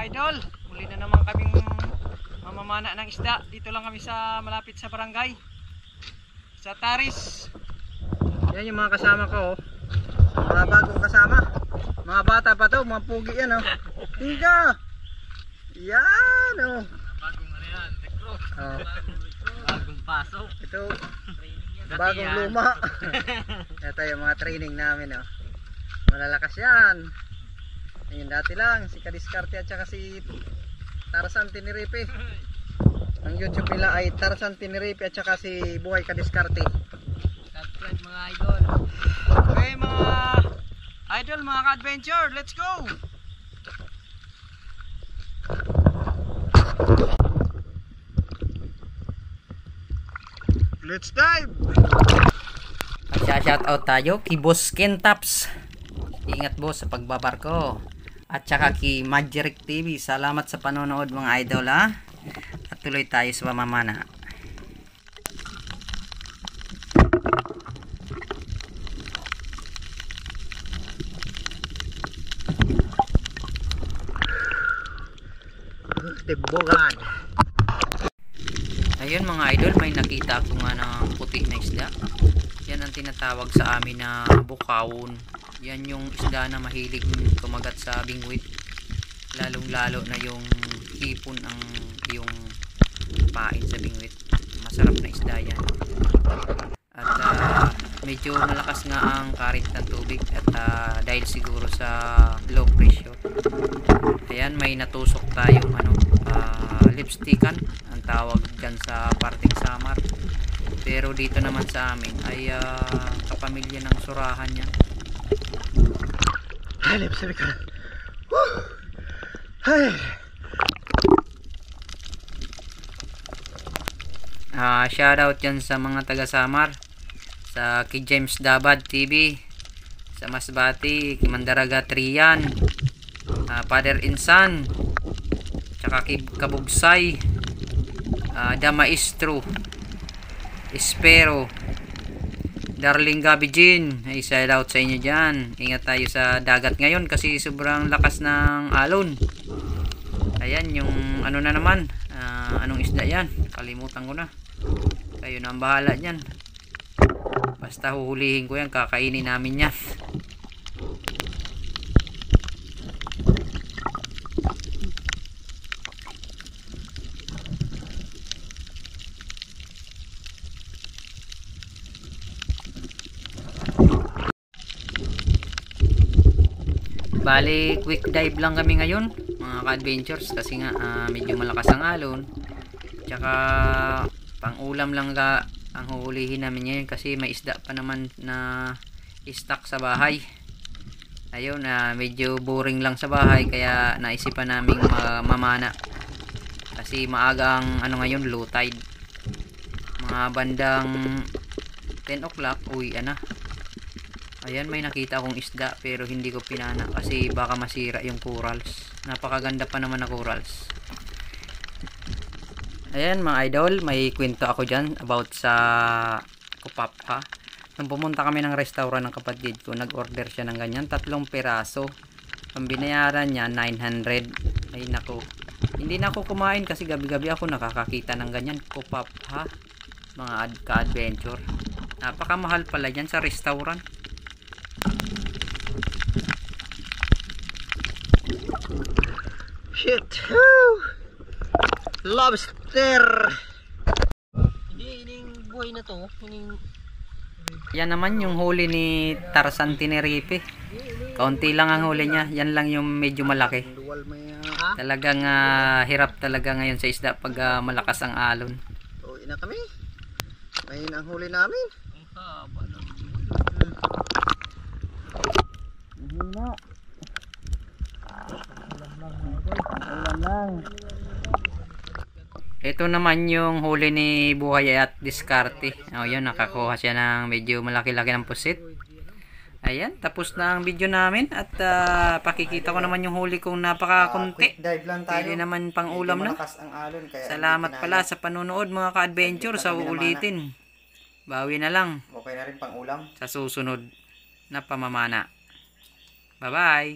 idol, muli na naman kaming mamamana ng isda. Dito lang kami sa malapit sa barangay, sa Taris. Yan yung mga kasama ko, mga bagong kasama, mga bata pa to, mga pugi yan oh. Tingka! Yan oh. Bagong ano yan, recruit. Oh. Bagong pasok. Ito, bagong luma. Ito yung mga training namin oh. Malalakas yan. Ayun, dati lang si Kadiskarte at saka si Tarzan Tenerife. Ang YouTube nila ay Tarzan Tenerife at saka si Buhay Kadiskarte. Subscribe mga idol. Okay mga idol, mga ka-adventure, let's go! Let's dive! Magsa-shoutout tayo kay Boss Kentaps. Ingat boss sa pagbabarko. At saka kay Majerick TV. Salamat sa panonood mga idol ha. At tuloy tayo sa pamamana. Tibugan. Ayun mga idol, may nakita ako nga ng puti na isda. Yan ang tinatawag sa amin na bukawon. Yan yung isda na mahilig kumagat sa bingwit. Lalong lalo na yung hipon ang yung pain sa bingwit. Masarap na isda yan. At medyo malakas nga ang current ng tubig. At dahil siguro sa low pressure. Ayan, may natusok tayong lipstickan ang tawag dyan sa parting Samar. Pero dito naman sa amin ay kapamilya ng surahan yan. Ay, sabi ka. Ay. Shoutout yan sa mga taga Samar, sa kay James Dabad TV, sa Masbati, kay Mandaraga Trian, Father Insan, tsaka kay Kabugsay, Da Maestro, Espero, Darling Gabi Jean. Ay, shout out sa inyo dyan. Ingat tayo sa dagat ngayon kasi sobrang lakas ng alon. Ayan yung ano na naman, anong isda yan, kalimutan ko na. Kayo na ang bahala dyan. Basta huhulihin ko yan, kakainin namin yan. Bali, quick dive lang kami ngayon mga ka-adventures kasi nga medyo malakas ang alon. Tsaka pang ulam lang ang huhulihin namin ngayon kasi may isda pa naman na stock sa bahay. Ayun, medyo boring lang sa bahay kaya naisipan naming mamana. Kasi maaga ang ngayon, low tide. Mga bandang 10 o'clock, uwian na. Ayan, may nakita akong isda pero hindi ko pinana kasi baka masira yung corals. Napakaganda pa naman na corals. Ayan mga idol, may kwento ako dyan about sa Kupapha. Nung pumunta kami ng restaurant ng kapatid ko, nag-order siya ng ganyan, 3 piraso. Ang binayaran niya 900. Ay nako, hindi na ako kumain kasi gabi-gabi ako nakakakita ng ganyan Kupapha, mga ka-adventure. Napakamahal pala dyan sa restaurant. Shit. Woo! Lobster. Hindi buhay na to. Yan naman yung huli ni Tarzan Tenerife. Kaunti lang ang huli niya. Yan lang yung medyo malaki. Talagang hirap talaga ngayon sa isda pag malakas ang alon. Uwi na kami. Ngayon ang huli namin. Ito naman yung huli ni Buhay at Diskarte. Yun, nakakuha siya ng medyo malaki-laki ng pusit. Ayan, tapos na ang video namin. At pakikita ko naman yung huli kong napakakunti. Pwede naman pang ulam na. Salamat pala sa panunood mga ka-adventure. Sa uulitin, bawi na lang. Okay na rin pang ulam sa susunod na pamamana. Bye bye.